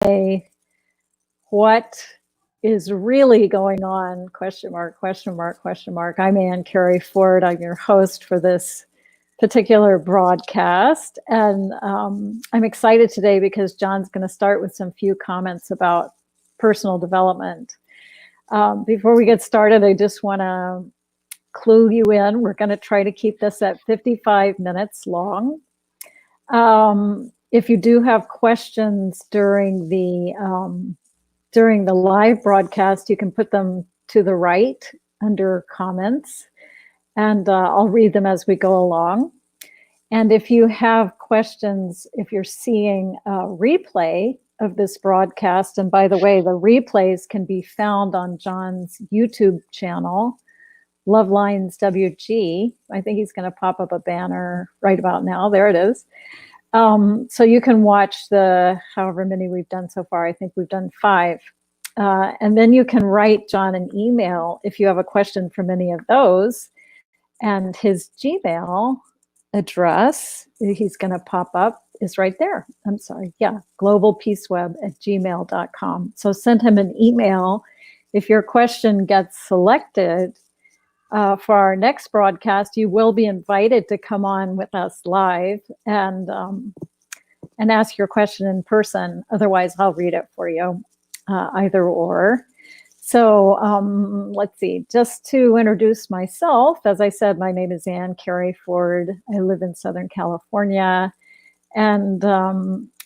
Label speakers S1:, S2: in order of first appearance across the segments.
S1: say, what is really going on? Question mark, question mark, question mark. I'm Kerry Ford. I'm your host for this particular broadcast. And I'm excited today because John's going to start with some few comments about personal development. Before we get started, I just want to clue you in. We're going to try to keep this at 55 minutes long. If you do have questions during the live broadcast, you can put them to the right under comments, and I'll read them as we go along. And if you have questions, if you're seeing a replay of this broadcast, and by the way, the replays can be found on John's YouTube channel, Love Lines WG. I think he's going to pop up a banner right about now. There it is. So you can watch the however many we've done so far. I think we've done 5. And then you can write John an email if you have a question from any of those. And his Gmail address, he's going to pop up, is right there. I'm sorry. Yeah, globalpeaceweb@gmail.com. So send him an email. If your question gets selected for our next broadcast, you will be invited to come on with us live and ask your question in person. Otherwise, I'll read it for you, either or. So let's see, just to introduce myself, as I said, my name is Kerry Ford. I live in Southern California, and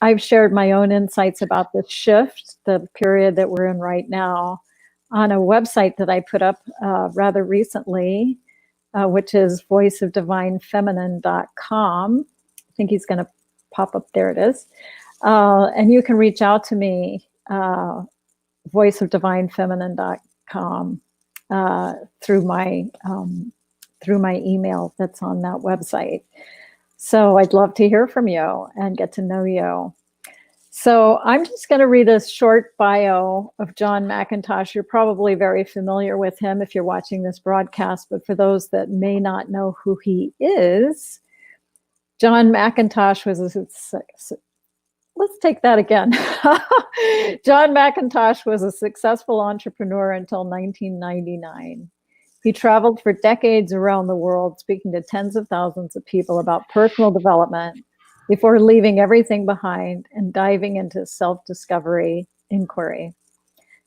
S1: I've shared my own insights about the shift, the period that we're in right now, on a website that I put up rather recently, which is voiceofdivinefeminine.com. I think he's going to pop up. There it is. And you can reach out to me, voiceofdivinefeminine.com, through my email that's on that website. So I'd love to hear from you and get to know you. So I'm just going to read a short bio of John McIntosh. You're probably very familiar with him if you're watching this broadcast, but for those that may not know who he is, John McIntosh was let's take that again. John McIntosh was a successful entrepreneur until 1999. He traveled for decades around the world, speaking to tens of thousands of people about personal development before leaving everything behind and diving into self-discovery inquiry.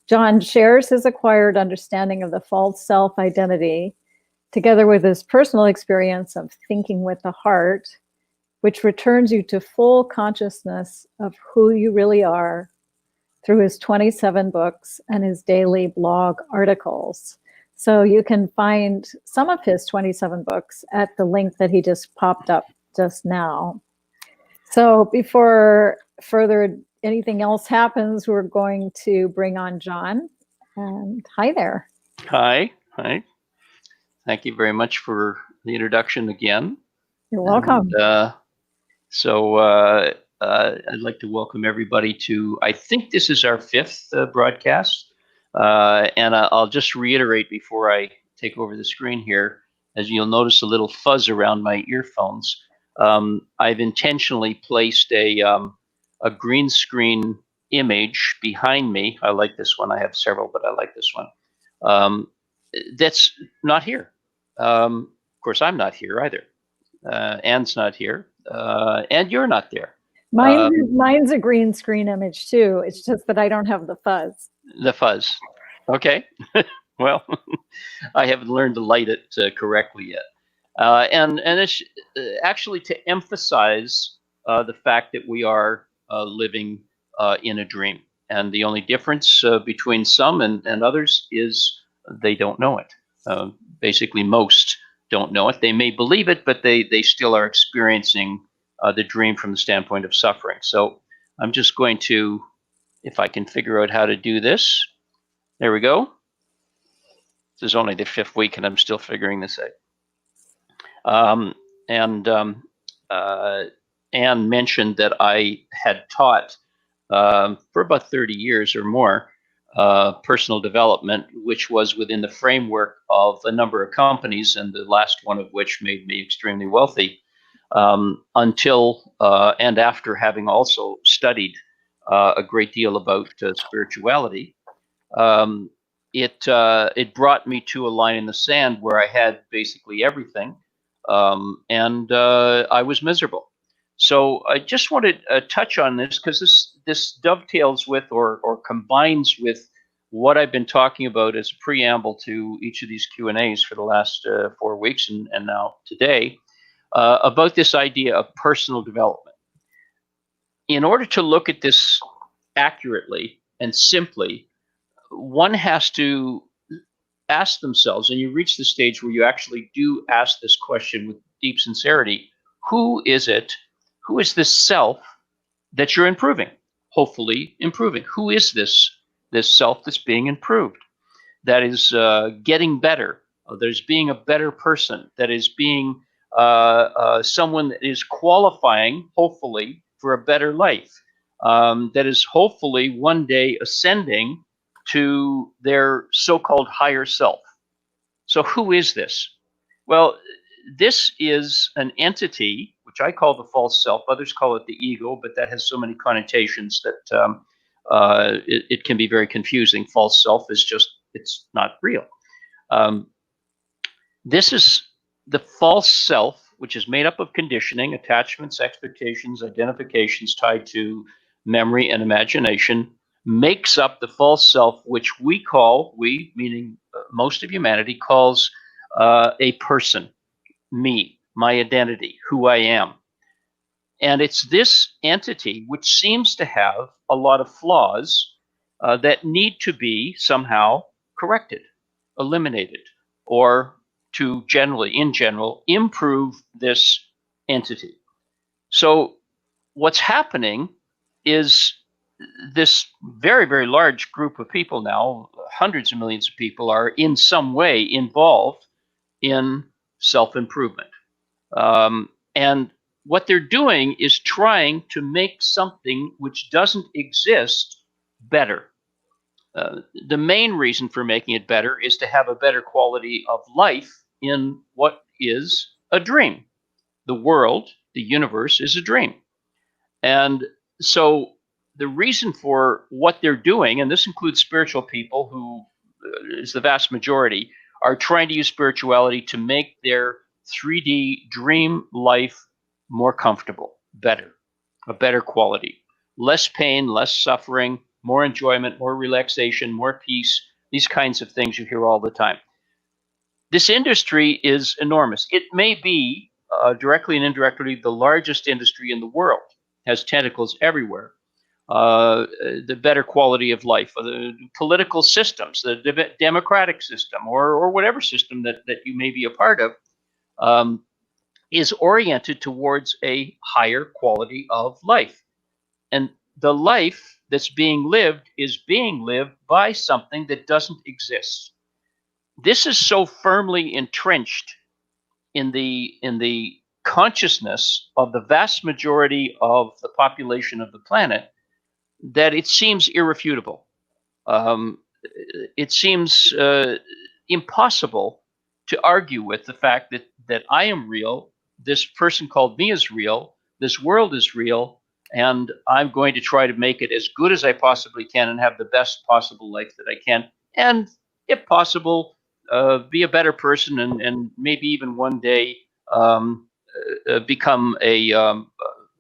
S1: John shares his acquired understanding of the false self-identity, together with his personal experience of thinking with the heart, which returns you to full consciousness of who you really are, through his 27 books and his daily blog articles. So you can find some of his 27 books at the link that he just popped up just now. So before anything else happens, we're going to bring on John. And hi there.
S2: Hi. Thank you very much for the introduction again.
S1: You're welcome.
S2: And, I'd like to welcome everybody to, I think this is our 5th broadcast. And I'll just reiterate before I take over the screen here, as you'll notice a little fuzz around my earphones. I've intentionally placed a green screen image behind me. I like this one. I have several, but I like this one. That's not here. Of course, I'm not here either. Anne's not here. And you're not there.
S1: Mine's a green screen image too. It's just that I don't have the fuzz.
S2: The fuzz. Okay. Well, I haven't learned to light it correctly yet. And it's actually to emphasize the fact that we are living in a dream. And the only difference between some and others is they don't know it. Basically, most don't know it. They may believe it, but they still are experiencing the dream from the standpoint of suffering. So I'm just going to, if I can figure out how to do this. There we go. This is only the 5th week and I'm still figuring this out. Anne mentioned that I had taught for about 30 years or more personal development, which was within the framework of a number of companies, and the last one of which made me extremely wealthy, until and after having also studied a great deal about spirituality, it brought me to a line in the sand where I had basically everything, and I was miserable. So I just want to touch on this because this dovetails with or combines with what I've been talking about as a preamble to each of these Q&As for the last 4 weeks and now today, about this idea of personal development. In order to look at this accurately and simply, one has to ask themselves, and you reach the stage where you actually do ask this question with deep sincerity: who is it? Who is this self that you're improving? Hopefully improving. Who is this self that's being improved? That is getting better. That is being a better person. That is being someone that is qualifying, hopefully, for a better life. That is hopefully one day ascending to their so-called higher self. So who is this? Well, this is an entity, which I call the false self. Others call it the ego, but that has so many connotations that it can be very confusing. False self is just, it's not real. This is the false self, which is made up of conditioning, attachments, expectations, identifications tied to memory and imagination, makes up the false self, which we meaning most of humanity, calls a person, me, my identity, who I am. And it's this entity which seems to have a lot of flaws that need to be somehow corrected, eliminated, or to in general, improve this entity. So what's happening is this very, very large group of people now, hundreds of millions of people, are in some way involved in self-improvement. And what they're doing is trying to make something which doesn't exist better. The main reason for making it better is to have a better quality of life in what is a dream. The world, the universe, is a dream. And so the reason for what they're doing, and this includes spiritual people, who is the vast majority, are trying to use spirituality to make their 3D dream life more comfortable, better, a better quality, less pain, less suffering, more enjoyment, more relaxation, more peace, these kinds of things you hear all the time. This industry is enormous. It may be directly and indirectly the largest industry in the world, has tentacles everywhere. The better quality of life, the political systems, the democratic system, or whatever system that you may be a part of, is oriented towards a higher quality of life. And the life that's being lived is being lived by something that doesn't exist. This is so firmly entrenched in the consciousness of the vast majority of the population of the planet that it seems irrefutable. It seems impossible to argue with the fact that I am real, this person called me is real, this world is real, and I'm going to try to make it as good as I possibly can and have the best possible life that I can, and if possible, be a better person, and maybe even one day become a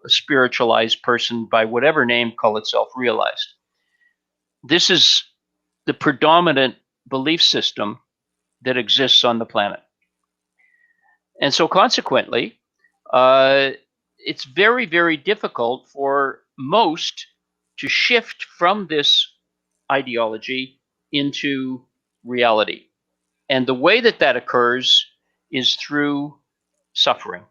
S2: spiritualized person by whatever name, call itself realized. This is the predominant belief system that exists on the planet. And so consequently, it's very, very difficult for most to shift from this ideology into reality. And the way that occurs is through suffering.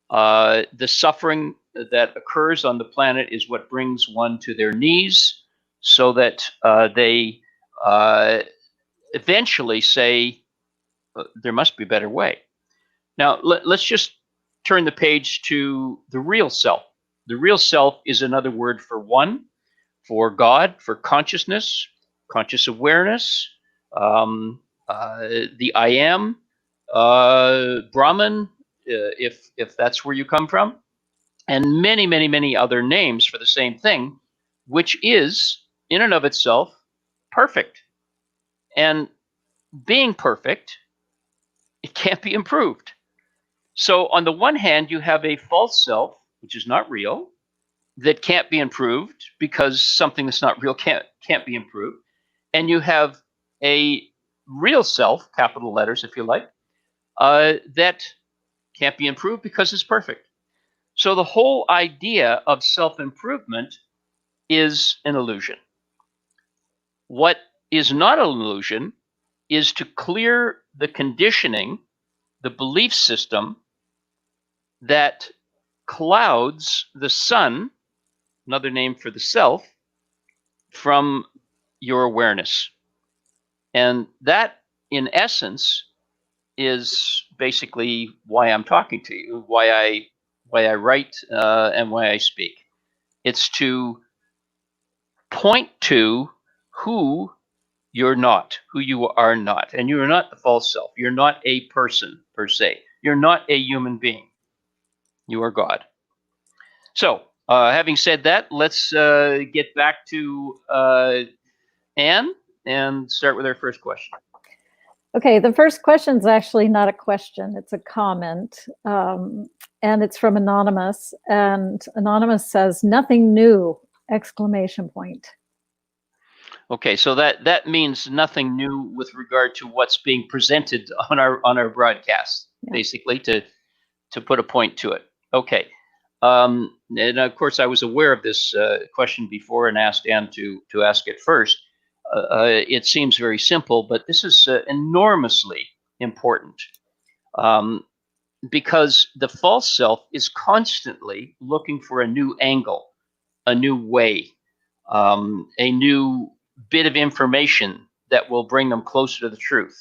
S2: The suffering that occurs on the planet is what brings one to their knees, so that they eventually say, there must be a better way. Now, let's just turn the page to the real self. The real self is another word for one, for God, for consciousness, conscious awareness, the I am, Brahman, if that's where you come from, and many, many, many other names for the same thing. which is, in and of itself, perfect. And being perfect, it can't be improved. So on the one hand, you have a false self, which is not real, that can't be improved because something that's not real can't be improved. And you have a real self, capital letters if you like, that can't be improved because it's perfect. So the whole idea of self-improvement is an illusion. What is not an illusion is to clear the conditioning, the belief system that clouds the sun, another name for the self, from your awareness. And that, in essence, is basically why I'm talking to you, why I write, and why I speak. It's to point to who you're not, who you are not. And you are not the false self. You're not a person per se. You're not a human being. You are God. So, having said that, let's get back to Anne and start with our first question.
S1: Okay, the first question is actually not a question, it's a comment. And it's from Anonymous. And Anonymous says, "Nothing new!" exclamation point.
S2: Okay, so that means nothing new with regard to what's being presented on our broadcast, yeah. Basically, to put a point to it. Okay, and of course I was aware of this question before and asked Anne to ask it first. It seems very simple, but this is enormously important, because the false self is constantly looking for a new angle, a new way, a new bit of information that will bring them closer to the truth,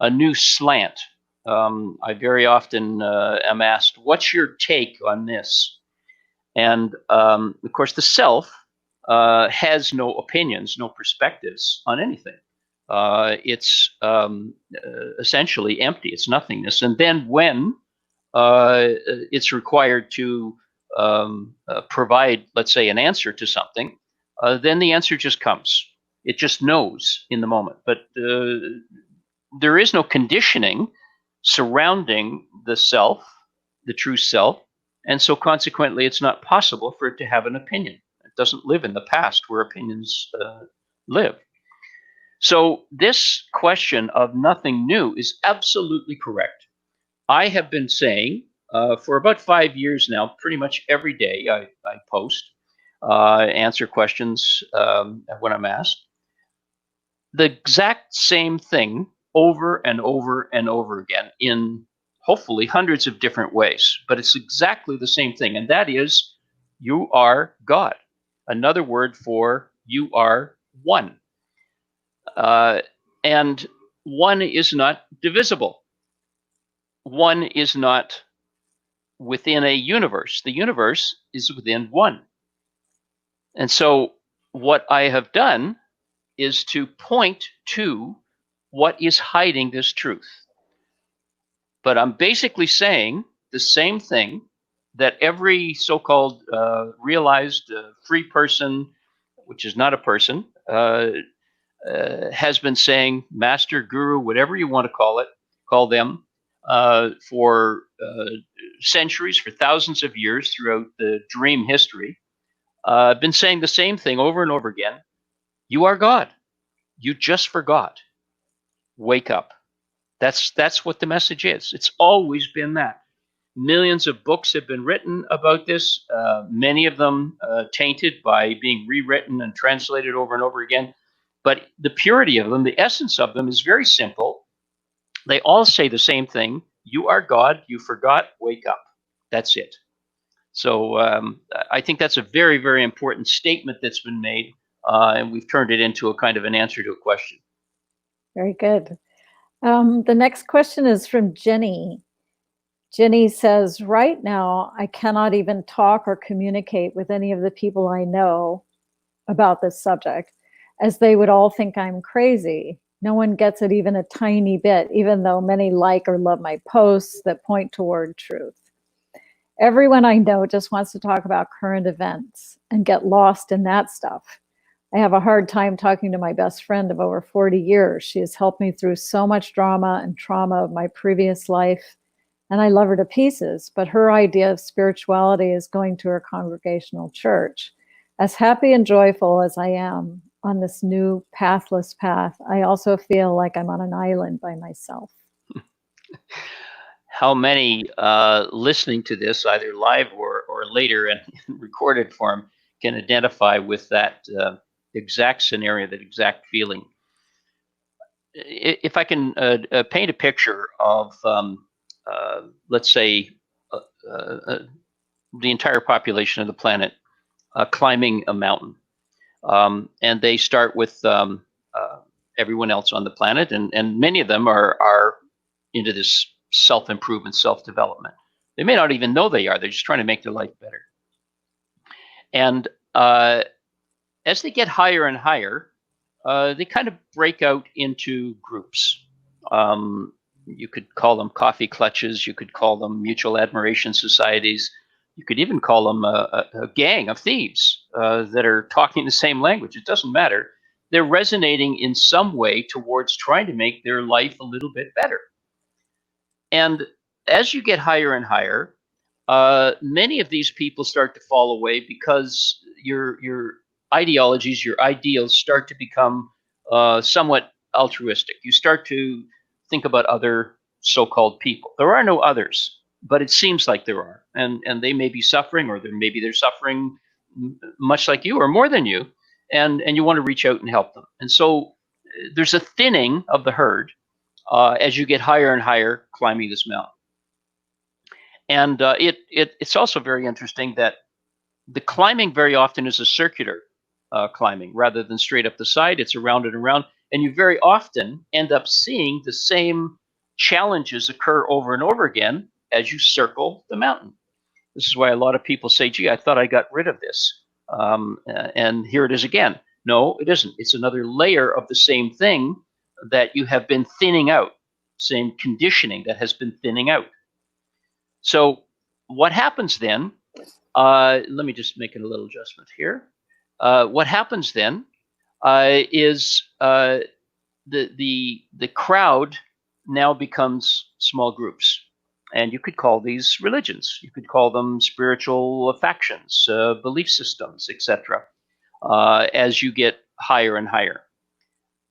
S2: a new slant. I very often am asked, "What's your take on this?" And of course, the self has no opinions, no perspectives on anything. It's essentially empty. It's nothingness. And then when it's required to provide, let's say, an answer to something, then the answer just comes. It just knows in the moment. But there is no conditioning surrounding the self, the true self, and so consequently it's not possible for it to have an opinion. It doesn't live in the past where opinions live. So this question of nothing new is absolutely correct. I have been saying for about 5 years now, pretty much every day I post, answer questions when I'm asked, the exact same thing over and over and over again in hopefully hundreds of different ways, but it's exactly the same thing, and that is, you are God. Another word for you are one. And one is not divisible. One is not within a universe. The universe is within one. And so what I have done is to point to what is hiding this truth. But I'm basically saying the same thing that every so-called realized free person, which is not a person, has been saying, master, guru, whatever you want to call them, for centuries, for thousands of years throughout the dream history. I've been saying the same thing over and over again. You are God. You just forgot. Wake up. That's what the message is. It's always been that. Millions of books have been written about this, many of them tainted by being rewritten and translated over and over again. But the purity of them, the essence of them is very simple. They all say the same thing. You are God. You forgot. Wake up. That's it. So I think that's a very, very important statement that's been made, and we've turned it into a kind of an answer to a question.
S1: Very good. The next question is from Jenny. Jenny says, right now, I cannot even talk or communicate with any of the people I know about this subject, as they would all think I'm crazy. No one gets it even a tiny bit, even though many like or love my posts that point toward truth. Everyone I know just wants to talk about current events and get lost in that stuff. I have a hard time talking to my best friend of over 40 years. She has helped me through so much drama and trauma of my previous life, and I love her to pieces, but her idea of spirituality is going to her congregational church. As happy and joyful as I am on this new pathless path, I also feel like I'm on an island by myself.
S2: How many listening to this, either live or later in recorded form, can identify with that exact scenario, that exact feeling? If I can paint a picture of, let's say, the entire population of the planet climbing a mountain, and they start with everyone else on the planet, and many of them are into this self-improvement, self-development. They may not even know they are. They're just trying to make their life better. And as they get higher and higher, they kind of break out into groups. You could call them coffee clutches. You could call them mutual admiration societies. You could even call them a gang of thieves that are talking the same language. It doesn't matter. They're resonating in some way towards trying to make their life a little bit better. And as you get higher and higher, many of these people start to fall away because your ideologies, your ideals start to become somewhat altruistic. You start to think about other so-called people. There are no others, but it seems like there are, and they may be suffering, or maybe they're suffering much like you or more than you, and you want to reach out and help them. And so there's a thinning of the herd as you get higher and higher climbing this mountain. And it's also very interesting that the climbing very often is a circular climbing rather than straight up the side. It's around and around, and you very often end up seeing the same challenges occur over and over again as you circle the mountain. This is why a lot of people say, gee, I thought I got rid of this. And here it is again. No, it isn't. It's another layer of the same thing that you have been thinning out, same conditioning that has been thinning out. So what happens then, let me just make a little adjustment here. What happens then is the crowd now becomes small groups. And you could call these religions. You could call them spiritual factions, belief systems, etc. As you get higher and higher.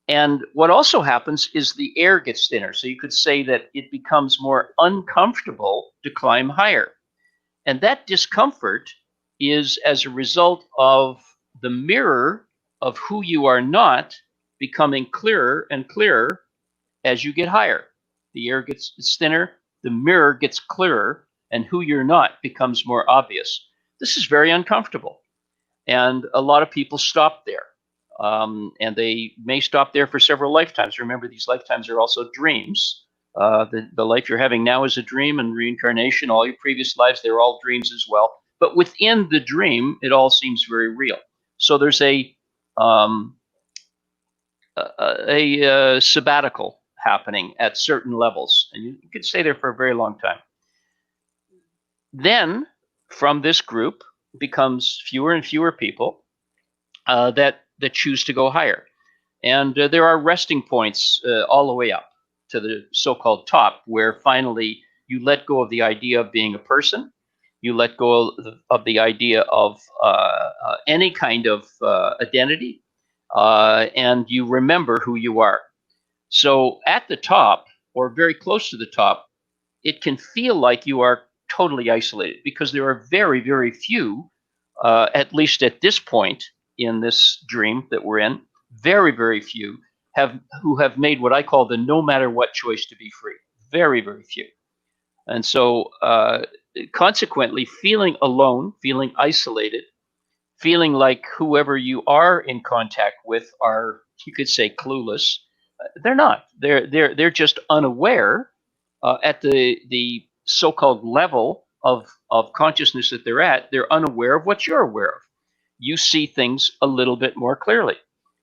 S2: And what also happens is the air gets thinner. So you could say that it becomes more uncomfortable to climb higher. And that discomfort is as a result of the mirror of who you are not becoming clearer and clearer as you get higher. The air gets thinner, the mirror gets clearer, and who you're not becomes more obvious. This is very uncomfortable. And a lot of people stop there. And they may stop there for several lifetimes. Remember, these lifetimes are also dreams. The life you're having now is a dream, and reincarnation, all your previous lives, they're all dreams as well. But within the dream, it all seems very real. So there's a sabbatical happening at certain levels, and you could stay there for a very long time. Then, from this group, becomes fewer and fewer people that choose to go higher. And there are resting points all the way up to the so-called top, where finally you let go of the idea of being a person, you let go of the idea of any kind of identity, and you remember who you are. So at the top, or very close to the top, it can feel like you are totally isolated, because there are very, very few, at least at this point in this dream that we're in, very, very few who have made what I call the no matter what choice to be free. Very, very few. And so consequently, feeling alone, feeling isolated, feeling like whoever you are in contact with are, you could say, clueless. They're not. They're just unaware at the so-called level of consciousness that they're at. They're unaware of what you're aware of. You see things a little bit more clearly.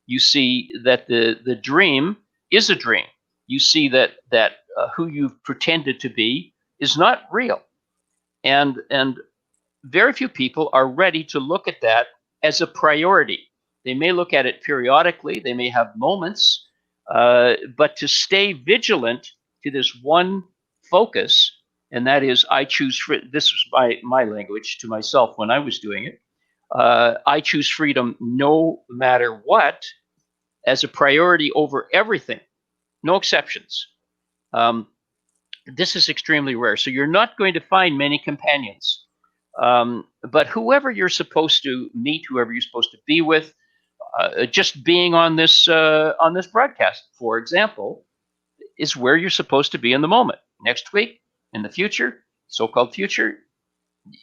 S2: You see that the dream is a dream. You see that who you've pretended to be is not real. And very few people are ready to look at that as a priority. They may look at it periodically, they may have moments, but to stay vigilant to this one focus, and that is, I choose this was my language to myself when I was doing it. I choose freedom no matter what, as a priority over everything, no exceptions. This is extremely rare. So you're not going to find many companions. But whoever you're supposed to meet, whoever you're supposed to be with, just being on this broadcast, for example, is where you're supposed to be in the moment. Next week, in the future, so-called future,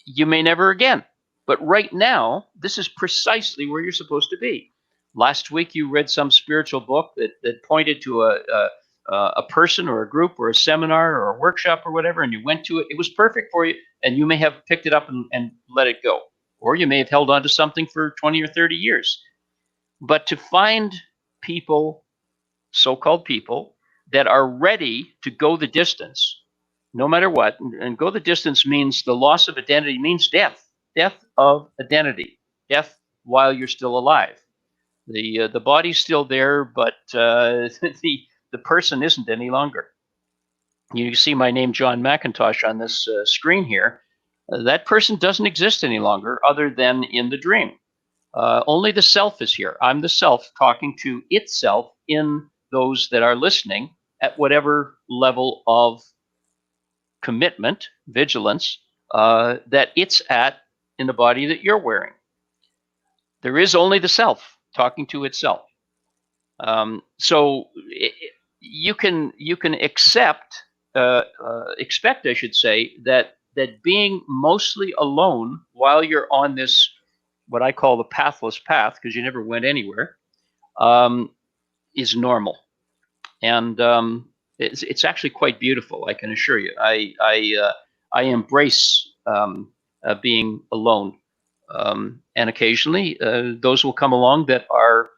S2: you may never again. But right now, this is precisely where you're supposed to be. Last week, you read some spiritual book that pointed to a person or a group or a seminar or a workshop or whatever, and you went to it. It was perfect for you, and you may have picked it up and let it go. Or you may have held on to something for 20 or 30 years. But to find people, so-called people, that are ready to go the distance, no matter what, and go the distance means the loss of identity means death of identity, death while you're still alive. The body's still there, but the person isn't any longer. You see my name, John McIntosh, on this screen here. That person doesn't exist any longer, other than in the dream. Only the self is here. I'm the self talking to itself in those that are listening at whatever level of commitment, vigilance, that it's at in the body that you're wearing. There is only the self talking to itself. So you can expect, I should say, that being mostly alone while you're on this, what I call the pathless path, because you never went anywhere, is normal. And it's actually quite beautiful, I can assure you. I embrace being alone, and occasionally those will come along that are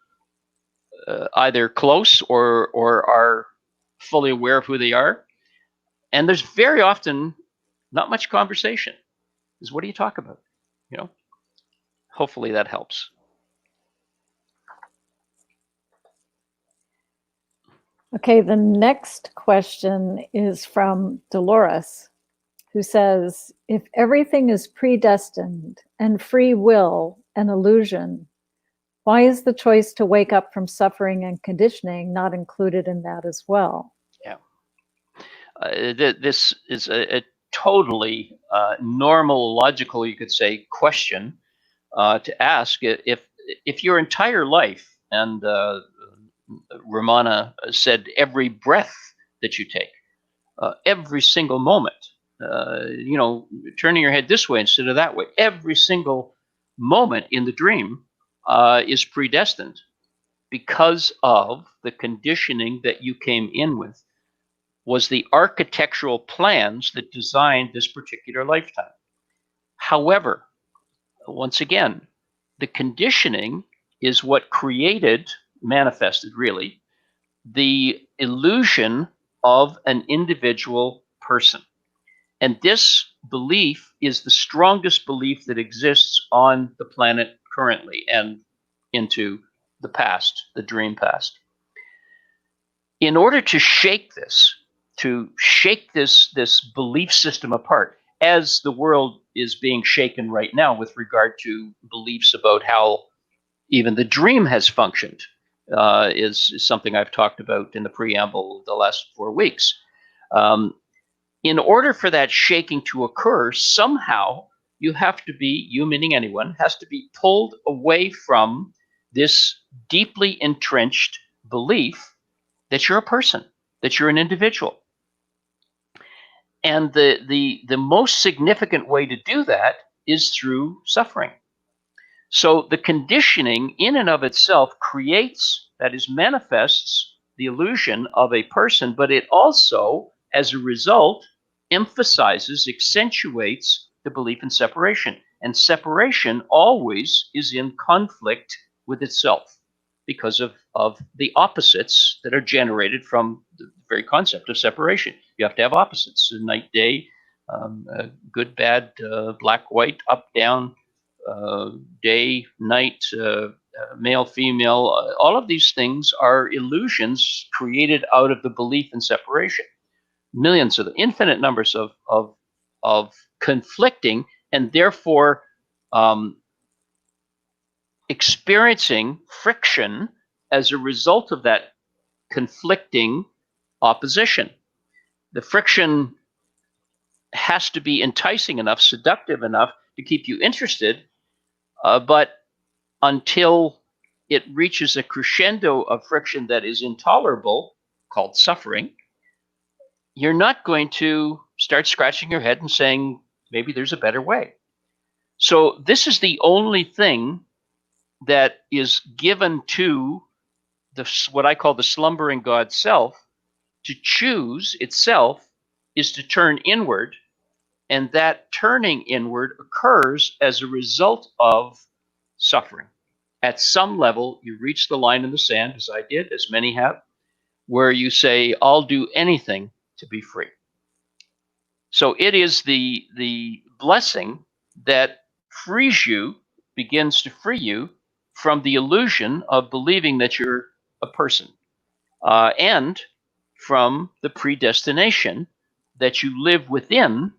S2: either close or are fully aware of who they are. And there's very often not much conversation. Is what do you talk about? You know. Hopefully that helps.
S1: Okay, the next question is from Dolores, who says, if everything is predestined and free will an illusion, why is the choice to wake up from suffering and conditioning not included in that as well?
S2: Yeah. This is a totally normal, logical, you could say, question to ask. If your entire life, and Ramana said every breath that you take, every single moment, turning your head this way instead of that way, every single moment in the dream is predestined because of the conditioning that you came in with, was the architectural plans that designed this particular lifetime. However, once again, the conditioning is what manifested really, the illusion of an individual person. And this belief is the strongest belief that exists on the planet currently and into the past, the dream past. In order to shake this belief system apart, as the world is being shaken right now with regard to beliefs about how even the dream has functioned, is something I've talked about in the preamble the last 4 weeks. In order for that shaking to occur, somehow you meaning anyone, has to be pulled away from this deeply entrenched belief that you're a person, that you're an individual. And the most significant way to do that is through suffering. So the conditioning in and of itself manifests the illusion of a person, but it also, as a result, emphasizes, accentuates the belief in separation. And separation always is in conflict with itself because of the opposites that are generated from the very concept of separation. You have to have opposites, night, day, Good, bad, black, white, up, down, day, night, male, female. All of these things are illusions created out of the belief in separation. Millions of infinite numbers of conflicting and therefore experiencing friction as a result of that conflicting opposition. The friction has to be enticing enough, seductive enough to keep you interested, but until it reaches a crescendo of friction that is intolerable, called suffering, you're not going to start scratching your head and saying, maybe there's a better way. So this is the only thing that is given to what I call the slumbering God self. To choose itself is to turn inward, and that turning inward occurs as a result of suffering. At some level, you reach the line in the sand, as I did, as many have, where you say, I'll do anything to be free. So it is the blessing that frees you, begins to free you from the illusion of believing that you're a person, and from the predestination that you live within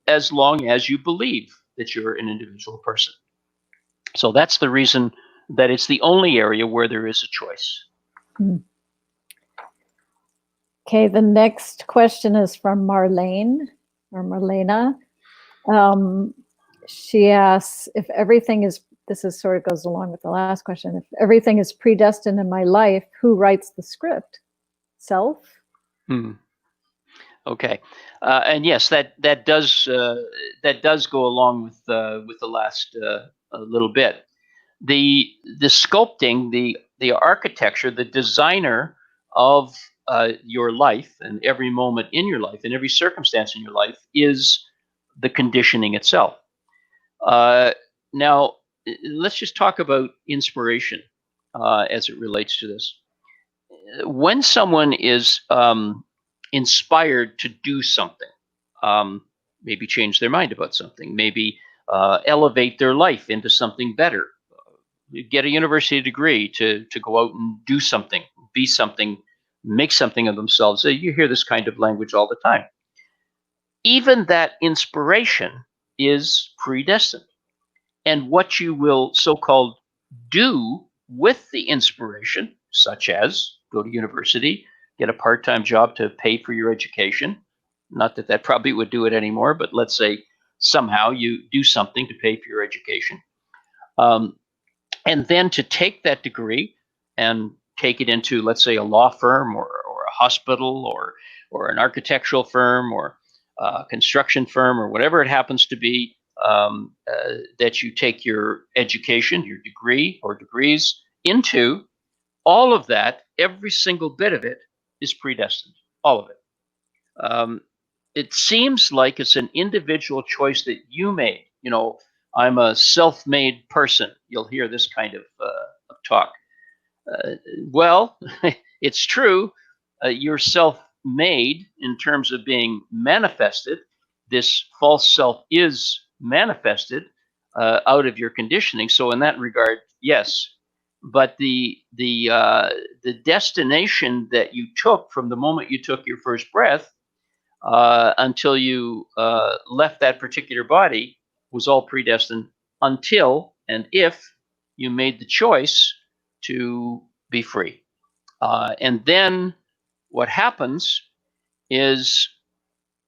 S2: as long as you believe that you're an individual person. So that's the reason that it's the only area where there is a choice.
S1: Okay, the next question is from Marlene, or Marlena. She asks, if everything is, this is sort of goes along with the last question, if everything is predestined in my life, who writes the script? Self?
S2: Okay, and yes, that does go along with the last little bit. The sculpting, the architecture, the designer of your life and every moment in your life and every circumstance in your life is the conditioning itself. Now, let's just talk about inspiration as it relates to this. When someone is inspired to do something, maybe change their mind about something, maybe elevate their life into something better, get a university degree to go out and do something, be something, make something of themselves. You hear this kind of language all the time. Even that inspiration is predestined. And what you will so-called do with the inspiration, such as go to university, get a part-time job to pay for your education, not that that probably would do it anymore, but let's say somehow you do something to pay for your education. And then to take that degree and take it into, let's say, a law firm or a hospital or an architectural firm or a construction firm or whatever it happens to be, that you take your education, your degree or degrees into, all of that, every single bit of it is predestined, all of it. It seems like it's an individual choice that you made. You know, I'm a self-made person. You'll hear this kind of talk. Well, it's true. You're self-made in terms of being manifested. This false self is manifested out of your conditioning. So in that regard, yes. But the destination that you took from the moment you took your first breath until you left that particular body was all predestined until and if you made the choice to be free. And then what happens is,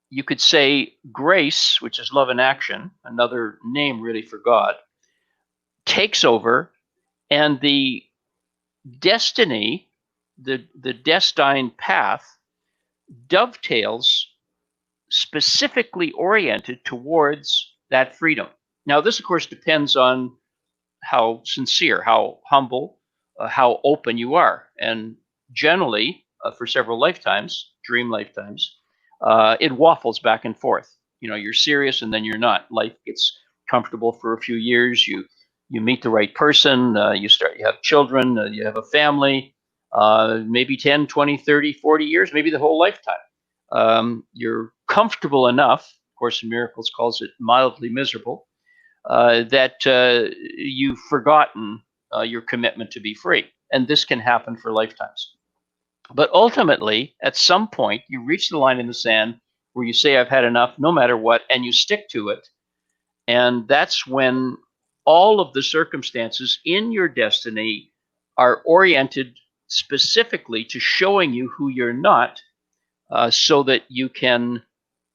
S2: you could say, grace, which is love in action, another name really for God, takes over, and the destiny, the destined path, dovetails specifically oriented towards that freedom. Now, this, of course, depends on how sincere, how humble, how open you are. And generally, for several lifetimes, dream lifetimes, it waffles back and forth. You know, you're serious and then you're not. Life gets comfortable for a few years. You meet the right person. You have children. You have a family. Maybe 10, 20, 30, 40 years, maybe the whole lifetime. You're comfortable enough, Course in Miracles calls it mildly miserable, that you've forgotten your commitment to be free. And this can happen for lifetimes. But ultimately, at some point, you reach the line in the sand where you say, I've had enough, no matter what, and you stick to it. And that's when all of the circumstances in your destiny are oriented specifically to showing you who you're not, so that you can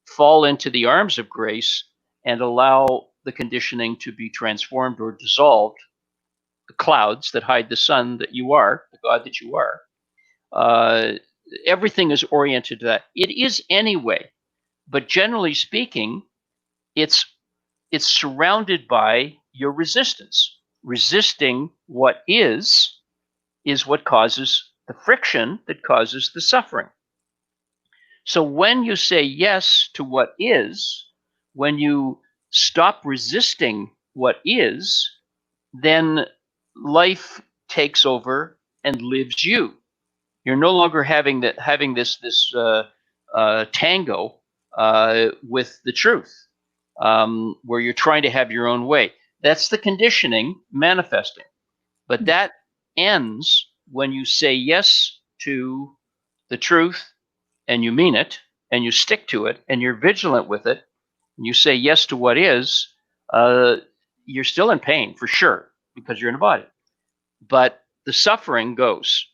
S2: fall into the arms of grace and allow the conditioning to be transformed or dissolved. The clouds that hide the sun that you are, the God that you are, everything is oriented to that. It is anyway, but generally speaking, it's surrounded by your resistance. Resisting what is what causes the friction that causes the suffering. So when you say yes to what is, when you stop resisting what is, then life takes over and lives you. You're no longer having this tango with the truth, where you're trying to have your own way. That's the conditioning manifesting. But that ends when you say yes to the truth and you mean it and you stick to it and you're vigilant with it and you say yes to what is. You're still in pain for sure because you're in a body, but the suffering goes.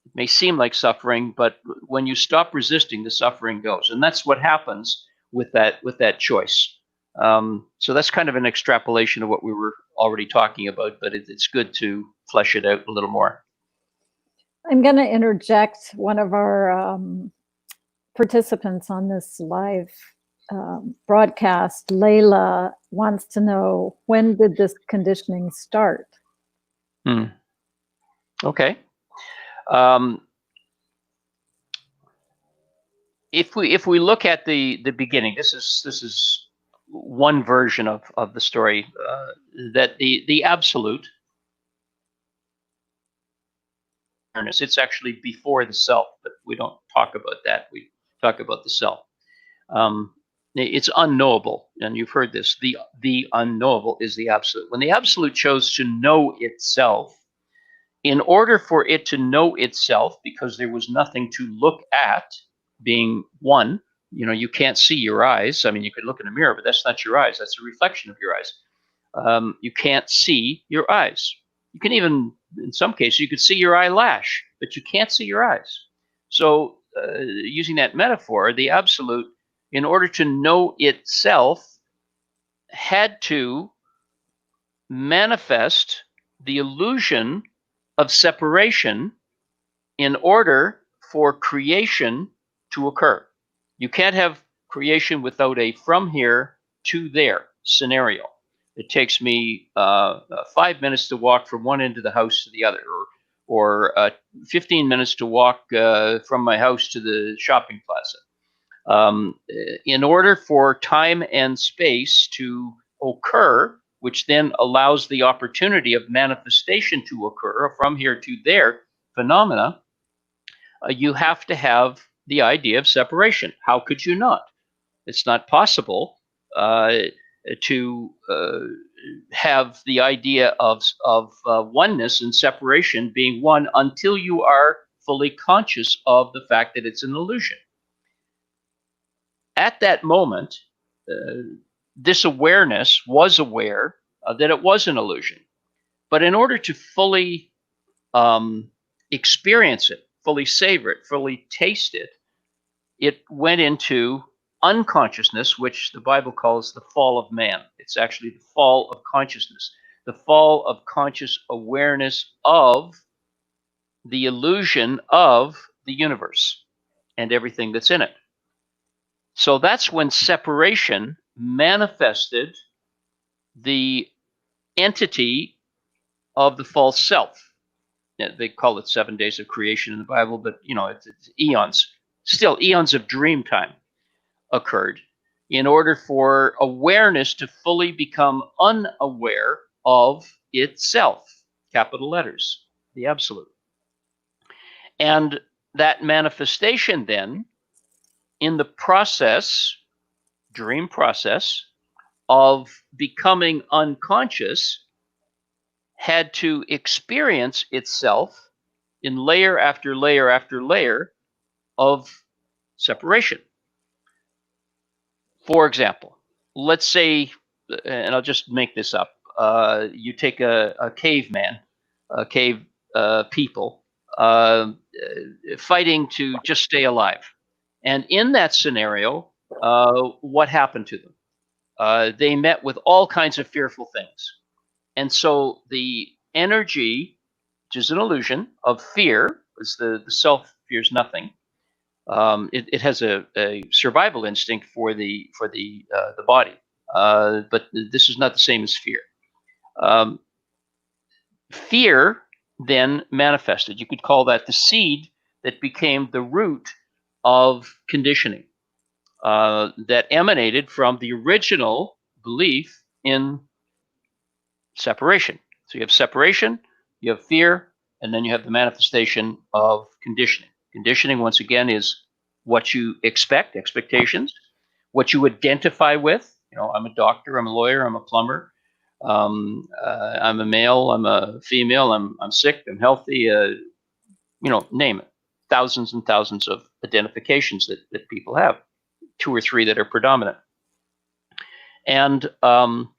S2: It may seem like suffering, but when you stop resisting, the suffering goes, and that's what happens with that choice. So that's kind of an extrapolation of what we were already talking about, but it's good to flesh it out a little more.
S1: I'm going to interject. One of our participants on this live broadcast, Layla, wants to know, when did this conditioning start?
S2: Okay. If we look at the beginning, this is one version of the story, that the absolute awareness, it's actually before the self, but we don't talk about that. We talk about the self. It's unknowable, and you've heard this. The unknowable is the absolute. When the absolute chose to know itself, in order for it to know itself, because there was nothing to look at, being one, you can't see your eyes. I mean, you could look in a mirror, but that's not your eyes. That's a reflection of your eyes. You can't see your eyes. You can even, in some cases, you could see your eyelash, but you can't see your eyes. So using that metaphor, the absolute, in order to know itself, had to manifest the illusion of separation in order for creation to occur. You can't have creation without a from here to there scenario. It takes me 5 minutes to walk from one end of the house to the other, or 15 minutes to walk from my house to the shopping plaza. In order for time and space to occur, which then allows the opportunity of manifestation to occur, from here to there phenomena, you have to have the idea of separation. How could you not? It's not possible to have the idea of oneness and separation being one until you are fully conscious of the fact that it's an illusion. At that moment, this awareness was aware that it was an illusion. But in order to fully experience it, fully savor it, fully taste it, it went into unconsciousness, which the Bible calls the fall of man. It's actually the fall of consciousness, the fall of conscious awareness of the illusion of the universe and everything that's in it. So that's when separation manifested the entity of the false self. They call it 7 days of creation in the Bible, but it's eons. Still, eons of dream time occurred in order for awareness to fully become unaware of itself, capital letters, the absolute. And that manifestation then, in the process, dream process of becoming unconscious had to experience itself in layer after layer after layer of separation. For example, let's say, and I'll just make this up, you take a caveman, a cave people, fighting to just stay alive. And in that scenario, what happened to them? They met with all kinds of fearful things. And so the energy, which is an illusion of fear, because the self fears nothing. It has a survival instinct for the body, but this is not the same as fear. Fear then manifested. You could call that the seed that became the root of conditioning that emanated from the original belief in separation. So you have separation, you have fear, and then you have the manifestation of conditioning. Conditioning, once again, is what you expect, expectations, what you identify with. You know, I'm a doctor, I'm a lawyer, I'm a plumber, I'm a male, I'm a female, I'm sick, I'm healthy, you know, name it. Thousands and thousands of identifications that people have, 2 or 3 that are predominant. And I'm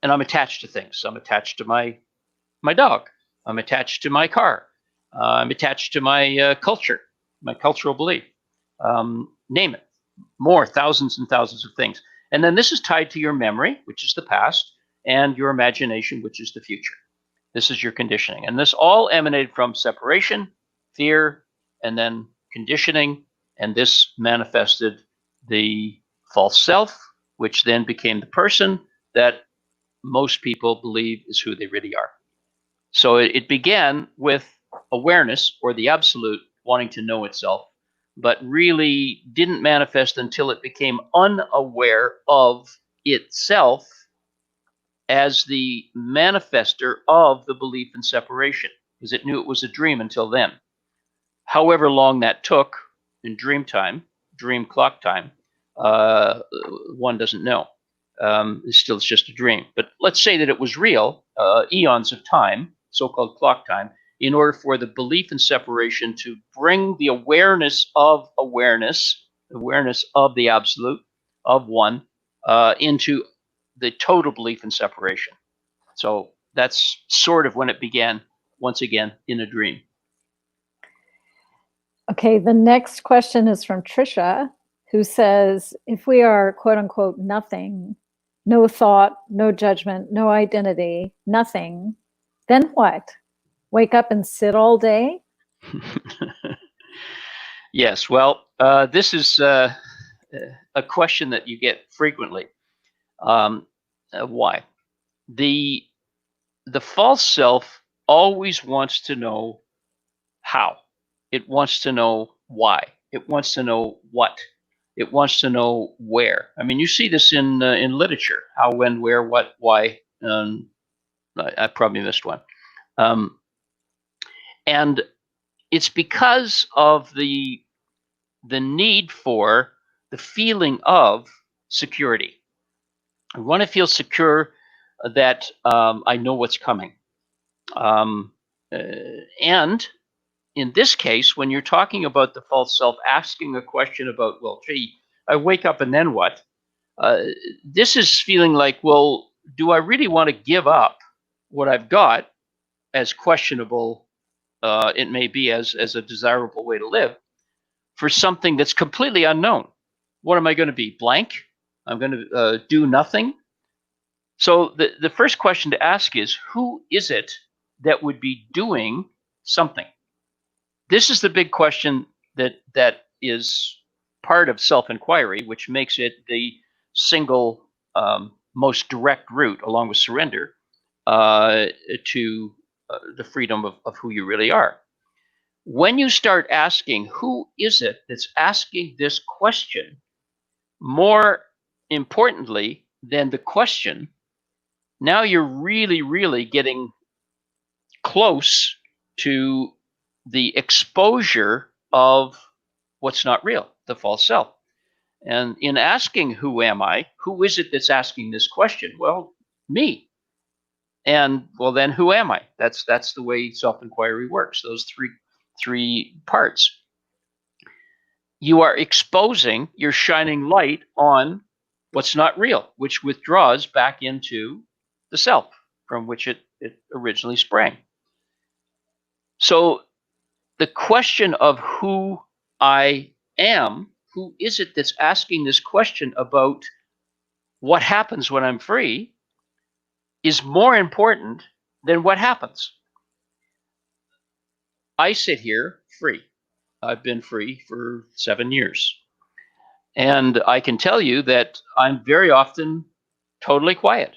S2: attached to things. I'm attached to my dog. I'm attached to my car. I'm attached to my culture, my cultural belief. Name it. More, thousands and thousands of things. And then this is tied to your memory, which is the past, and your imagination, which is the future. This is your conditioning. And this all emanated from separation, fear, and then conditioning. And this manifested the false self, which then became the person that most people believe is who they really are. So it began with awareness, or the absolute, wanting to know itself, but really didn't manifest until it became unaware of itself as the manifester of the belief in separation, because it knew it was a dream until then. However long that took in dream time, dream clock time, one doesn't know. It's just a dream. But let's say that it was real, eons of time, so-called clock time, in order for the belief in separation to bring the awareness of the absolute, of one, into the total belief in separation. So that's sort of when it began, once again, in a dream.
S1: Okay, the next question is from Trisha, who says, if we are quote unquote nothing, no thought, no judgment, no identity, nothing, then what? Wake up and sit all day?
S2: Yes, well, this is a question that you get frequently. Why? The false self always wants to know how. It wants to know why. It wants to know what. It wants to know where. I mean, you see this in literature: how, when, where, what, why. I probably missed one. And it's because of the need for the feeling of security. I want to feel secure that I know what's coming. And in this case, when you're talking about the false self asking a question about, well, gee, I wake up and then what? This is feeling like, well, do I really want to give up what I've got, as questionable it may be as a desirable way to live, for something that's completely unknown? What am I going to be? Blank? I'm going to do nothing? So the first question to ask is, who is it that would be doing something? This is the big question that is part of self-inquiry, which makes it the single most direct route, along with surrender, to the freedom of who you really are. When you start asking, who is it that's asking this question, more importantly than the question, now you're really, really getting close to the exposure of what's not real, the false self. And in asking, who am I? Who is it that's asking this question? Well, me. And well, then who am I? That's the way self-inquiry works. Those three parts. You are exposing, you're shining light on what's not real, which withdraws back into the self from which it originally sprang. So the question of who I am, who is it that's asking this question about what happens when I'm free, is more important than what happens. I sit here free. I've been free for 7 years. And I can tell you that I'm very often totally quiet.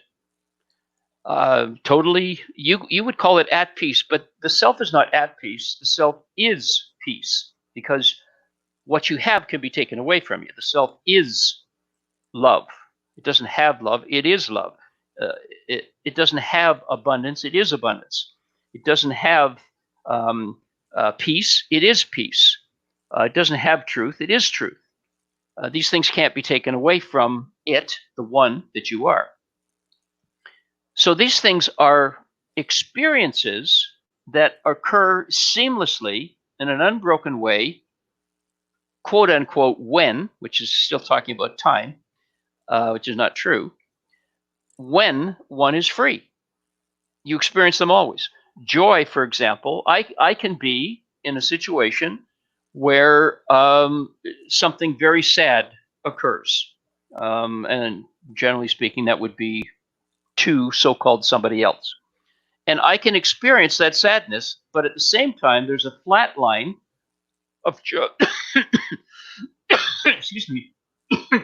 S2: Totally, you would call it at peace, but the self is not at peace. The self is peace, because what you have can be taken away from you. The self is love. It doesn't have love. It is love. It doesn't have abundance. It is abundance. It doesn't have peace. It is peace. It doesn't have truth. It is truth. These things can't be taken away from it, the one that you are. So these things are experiences that occur seamlessly in an unbroken way, quote unquote, when, which is still talking about time, which is not true, when one is free. You experience them always. Joy, for example, I can be in a situation where something very sad occurs. And generally speaking, that would be to so-called somebody else. And I can experience that sadness, but at the same time, there's a flat line of joy. Excuse me,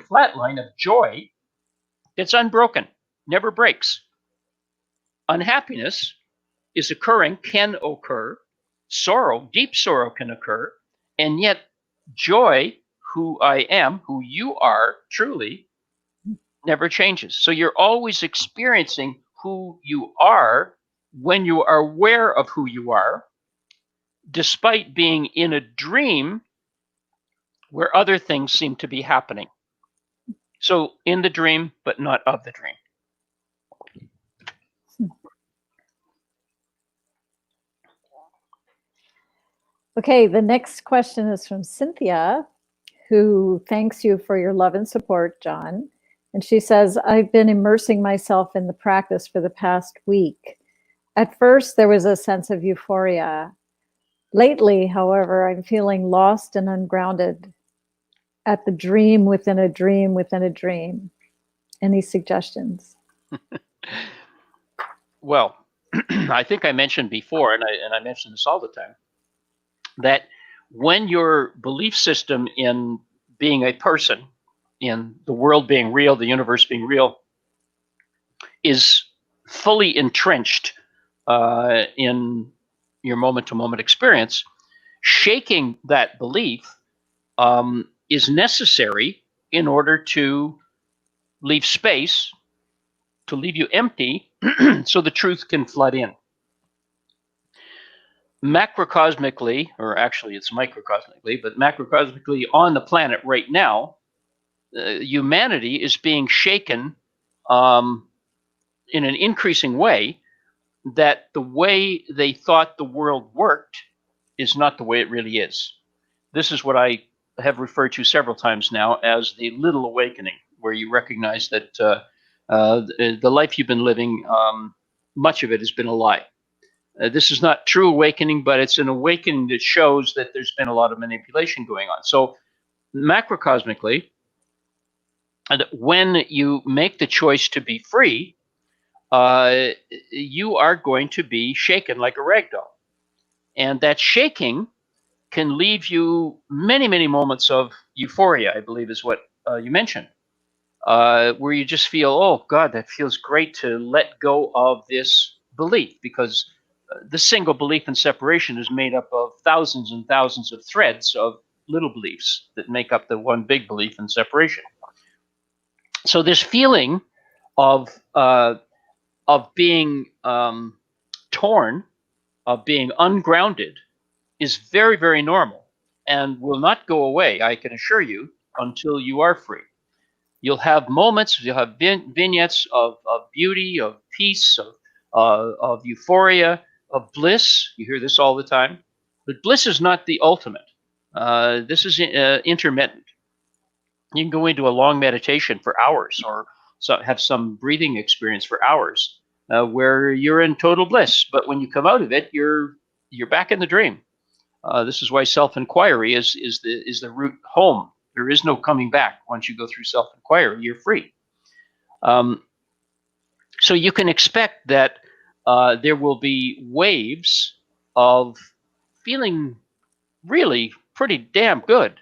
S2: flat line of joy that's unbroken, never breaks. Unhappiness is occurring, can occur. Sorrow, deep sorrow can occur. And yet joy, who I am, who you are truly, never changes. So you're always experiencing who you are when you are aware of who you are, despite being in a dream where other things seem to be happening. So in the dream, but not of the dream.
S1: Okay, the next question is from Cynthia, who thanks you for your love and support, John. And she says, I've been immersing myself in the practice for the past week. At first, there was a sense of euphoria. Lately, however, I'm feeling lost and ungrounded at the dream within a dream within a dream. Any suggestions?
S2: Well, I think I mentioned before, and I mention this all the time, that when your belief system in being a person, in the world being real, the universe being real, is fully entrenched in your moment-to-moment experience, shaking that belief is necessary in order to leave space, to leave you empty, so the truth can flood in. Macrocosmically, or actually it's microcosmically, but macrocosmically on the planet right now, humanity is being shaken in an increasing way, that the way they thought the world worked is not the way it really is. This is what I have referred to several times now as the little awakening, where you recognize that the life you've been living, much of it has been a lie. This is not true awakening, but it's an awakening that shows that there's been a lot of manipulation going on. So macrocosmically, when you make the choice to be free, you are going to be shaken like a rag doll. And that shaking can leave you many, many moments of euphoria, I believe is what you mentioned, where you just feel, oh, God, that feels great to let go of this belief, because the single belief in separation is made up of thousands and thousands of threads of little beliefs that make up the one big belief in separation. So this feeling of being torn, of being ungrounded, is very, very normal and will not go away, I can assure you, until you are free. You'll have moments, you'll have vignettes of beauty, of peace, of euphoria, of bliss. You hear this all the time. But bliss is not the ultimate. This is intermittent. You can go into a long meditation for hours, or have some breathing experience for hours, where you're in total bliss. But when you come out of it, you're back in the dream. This is why self-inquiry is the route home. There is no coming back. Once you go through self-inquiry, you're free. So you can expect that there will be waves of feeling really pretty damn good,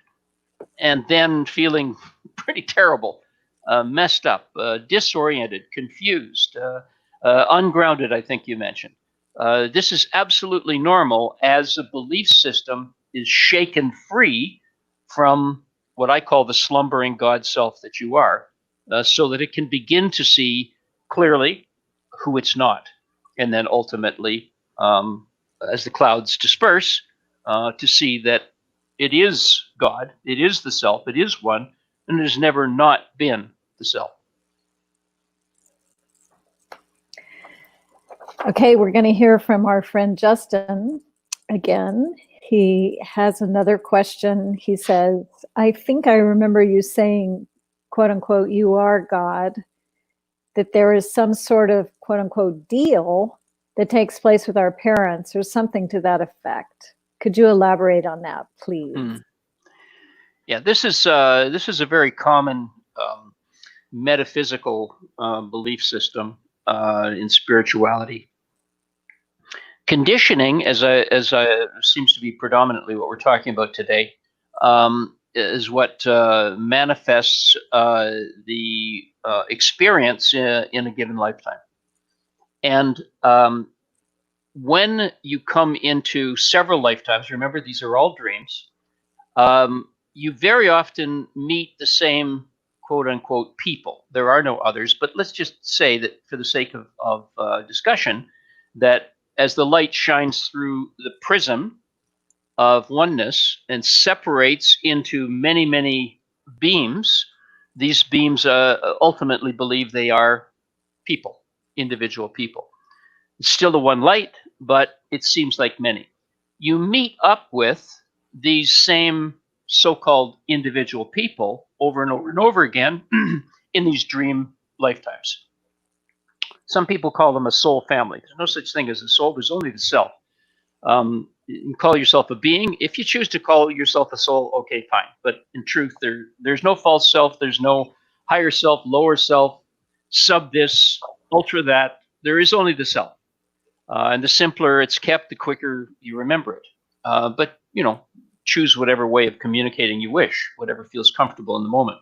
S2: and then feeling pretty terrible, messed up, disoriented, confused, ungrounded, I think you mentioned. This is absolutely normal as a belief system is shaken free from what I call the slumbering God self that you are, so that it can begin to see clearly who it's not. And then ultimately, as the clouds disperse, to see that it is God, it is the self, it is one, and it has never not been the self.
S1: Okay, we're going to hear from our friend Justin again. He has another question. He says, I think I remember you saying, quote unquote, you are God, that there is some sort of quote unquote deal that takes place with our parents or something to that effect. Could you elaborate on that, please?
S2: Yeah, this is a very common metaphysical belief system in spirituality. Conditioning, as seems to be predominantly what we're talking about today, is what manifests the experience in a given lifetime. And when you come into several lifetimes, remember these are all dreams, you very often meet the same quote unquote people. There are no others, but let's just say that for the sake of discussion, that as the light shines through the prism of oneness and separates into many, many beams, these beams ultimately believe they are people, individual people. It's still the one light, but it seems like many. You meet up with these same so-called individual people over and over and over again in these dream lifetimes. Some people call them a soul family. There's no such thing as a soul. There's only the self. You can call yourself a being. If you choose to call yourself a soul, okay, fine. But in truth, there's no false self. There's no higher self, lower self, sub this, ultra that. There is only the self. And the simpler it's kept, the quicker you remember it. But, choose whatever way of communicating you wish, whatever feels comfortable in the moment.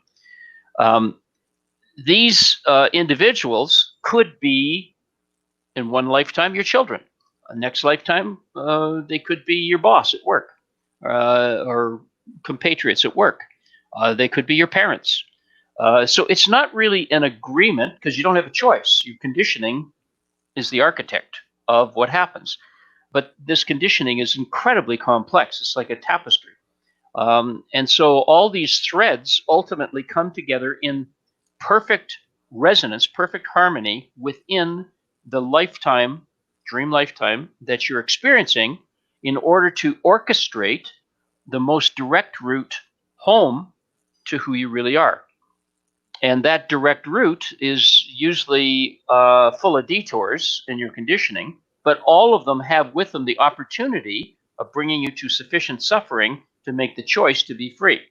S2: These individuals could be, in one lifetime, your children. Next lifetime, they could be your boss at work, or compatriots at work. They could be your parents. So it's not really an agreement because you don't have a choice. Your conditioning is the architect of what happens. But this conditioning is incredibly complex. It's like a tapestry. And so all these threads ultimately come together in perfect resonance, perfect harmony within the lifetime, dream lifetime that you're experiencing in order to orchestrate the most direct route home to who you really are. And that direct route is usually full of detours in your conditioning, but all of them have with them the opportunity of bringing you to sufficient suffering to make the choice to be free.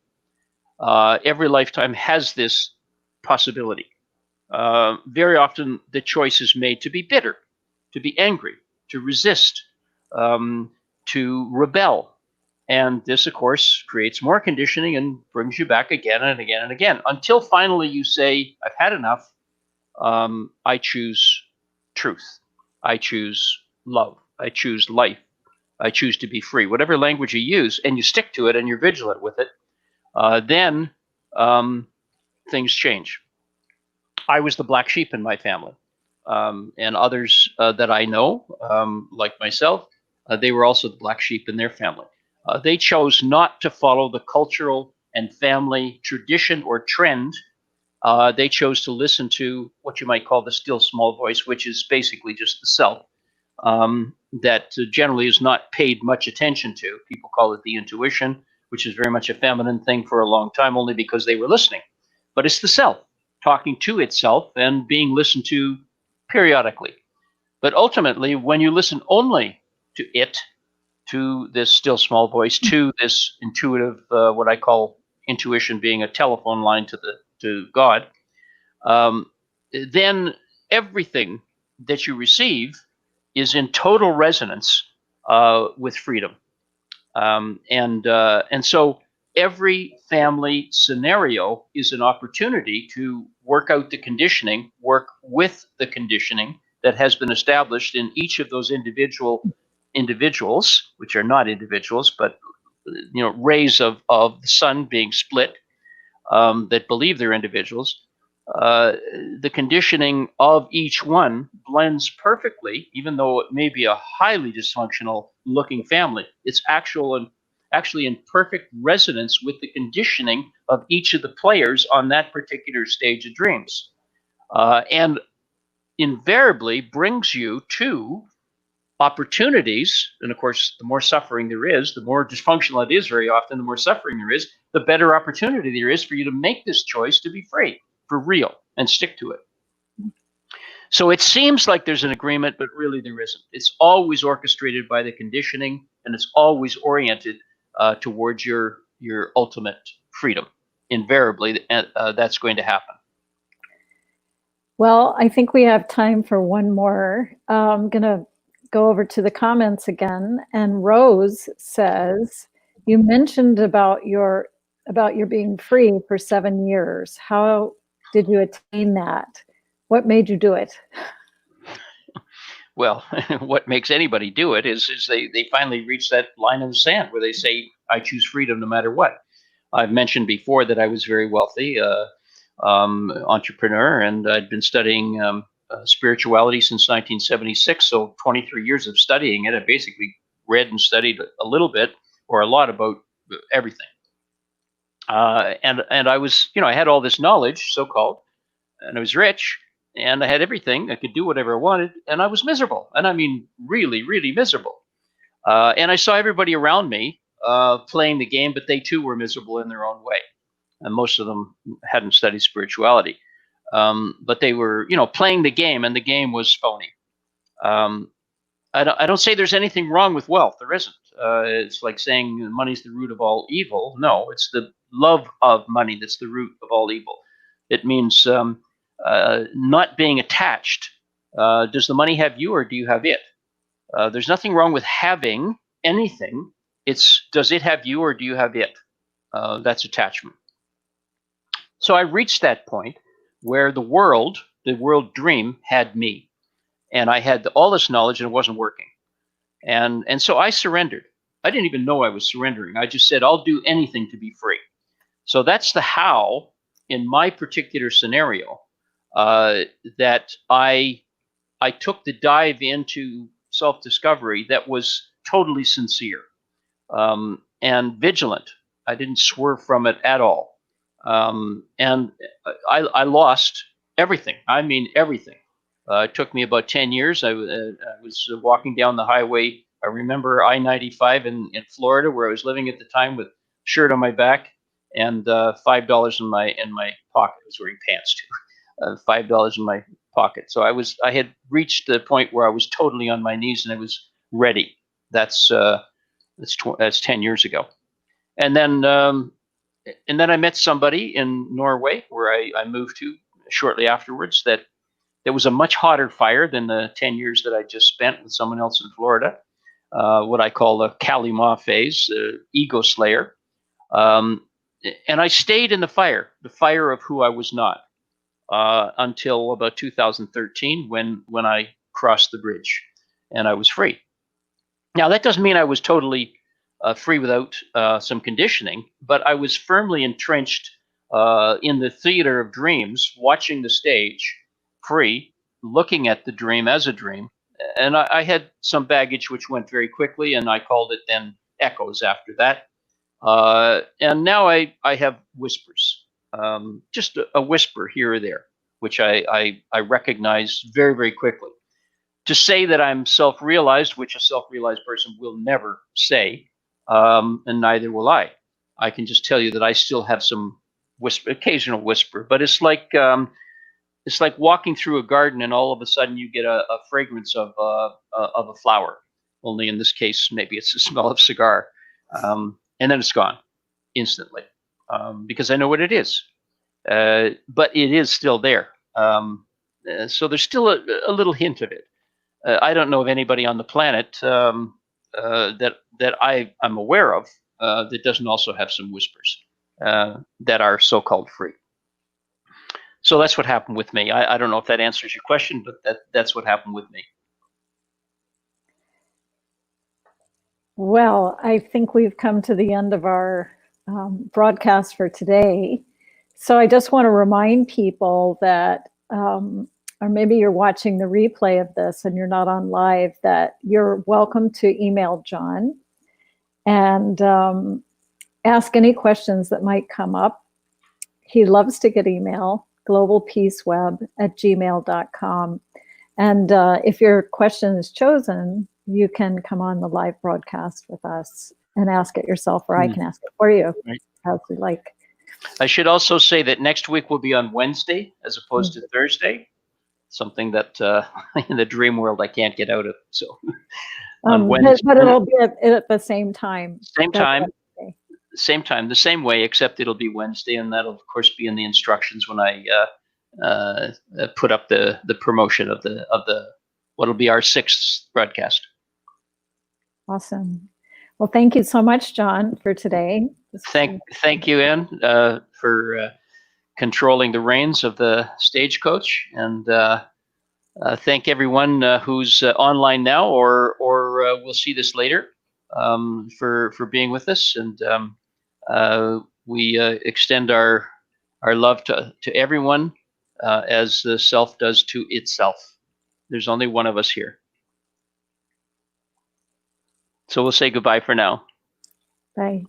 S2: Every lifetime has this possibility. Very often the choice is made to be bitter, to be angry, to resist, to rebel. And this, of course, creates more conditioning and brings you back again and again and again, until finally you say, I've had enough. I choose truth. I choose love. I choose life. I choose to be free. Whatever language you use, and you stick to it and you're vigilant with it, then things change. I was the black sheep in my family. And others that I know, like myself, they were also the black sheep in their family. They chose not to follow the cultural and family tradition or trend, they chose to listen to what you might call the still small voice, which is basically just the self, that generally is not paid much attention to. People call it the intuition, which is very much a feminine thing for a long time, only because they were listening. But it's the self talking to itself and being listened to periodically. But ultimately, when you listen only to it, to this still small voice, to this intuitive, what I call intuition being a telephone line to God, then everything that you receive is in total resonance with freedom. And so every family scenario is an opportunity to work out the conditioning, work with the conditioning that has been established in each of those individuals, which are not individuals, but rays of the sun being split, that believe they're individuals. The conditioning of each one blends perfectly, even though it may be a highly dysfunctional looking family. It's actually in perfect resonance with the conditioning of each of the players on that particular stage of dreams, and invariably brings you to opportunities. And of course, the more suffering there is, the more dysfunctional it is very often, the more suffering there is, the better opportunity there is for you to make this choice to be free for real and stick to it. So it seems like there's an agreement, but really there isn't. It's always orchestrated by the conditioning, and it's always oriented towards your ultimate freedom. Invariably, that's going to happen.
S1: Well, I think we have time for one more. I'm going to go over to the comments again. And Rose says, you mentioned about your being free for 7 years. How did you attain that? What made you do it?
S2: Well, what makes anybody do it is they finally reach that line in the sand where they say, I choose freedom no matter what. I've mentioned before that I was very wealthy, entrepreneur, and I'd been studying spirituality since 1976. So 23 years of studying it. I basically read and studied a little bit or a lot about everything. And I was, I had all this knowledge, so-called, and I was rich, and I had everything. I could do whatever I wanted, and I was miserable. And I mean, really, really miserable. And I saw everybody around me playing the game, but they too were miserable in their own way. And most of them hadn't studied spirituality. But they were, playing the game, and the game was phony. I don't say there's anything wrong with wealth. There isn't. It's like saying money's the root of all evil. No, it's the love of money that's the root of all evil. It means not being attached. Does the money have you, or do you have it? There's nothing wrong with having anything. It's, does it have you, or do you have it? That's attachment. So I reached that point where the world dream had me, and I had all this knowledge, and it wasn't working. And so I surrendered. I didn't even know I was surrendering. I just said, I'll do anything to be free. So that's the how in my particular scenario, that I took the dive into self-discovery that was totally sincere, and vigilant. I didn't swerve from it at all. And I lost everything. I mean, everything. It took me about 10 years. I was walking down the highway. I remember I-95 in Florida, where I was living at the time, with shirt on my back and $5 in my pocket. I was wearing pants too. $5 in my pocket. So I had reached the point where I was totally on my knees and I was ready. That's 10 years ago. And then I met somebody in Norway, where I moved to shortly afterwards, that there was a much hotter fire than the 10 years that I just spent with someone else in Florida, what I call the Kalima phase, ego slayer. And I stayed in the fire of who I was not, until about 2013, when I crossed the bridge and I was free. Now, that doesn't mean I was totally free without some conditioning, but I was firmly entrenched in the theater of dreams, watching the stage, free, looking at the dream as a dream. And I had some baggage which went very quickly, and I called it then echoes after that. And now I have whispers, just a whisper here or there, which I recognize very, very quickly. To say that I'm self-realized, which a self-realized person will never say, and neither will I. I can just tell you that I still have some occasional whisper, but it's like walking through a garden and all of a sudden you get a fragrance of a flower. Only in this case, maybe it's the smell of cigar, and then it's gone instantly, because I know what it is. But it is still there. So there's still a little hint of it. I don't know of anybody on the planet that I'm aware of that doesn't also have some whispers that are so-called free. So that's what happened with me. I don't know if that answers your question, but that's what happened with me.
S1: Well, I think we've come to the end of our broadcast for today. So I just want to remind people that, or maybe you're watching the replay of this and you're not on live, that you're welcome to email John and ask any questions that might come up. He loves to get email, globalpeaceweb@gmail.com. And if your question is chosen, you can come on the live broadcast with us and ask it yourself, or I can ask it for you, as you like.
S2: I should also say that next week will be on Wednesday as opposed to Thursday, something that in the dream world I can't get out of. So on Wednesday,
S1: but it'll be at the same time.
S2: Same time, the same way, except it'll be Wednesday, and that'll of course be in the instructions when I put up the promotion of the what'll be our 6th broadcast.
S1: Awesome. Well, thank you so much, John, for today.
S2: Thank you, Anne, for controlling the reins of the stagecoach, and thank everyone who's online now or will see this later, for being with us, and we extend our love to everyone, as the self does to itself. There's only one of us here. So we'll say goodbye for now.
S1: Bye.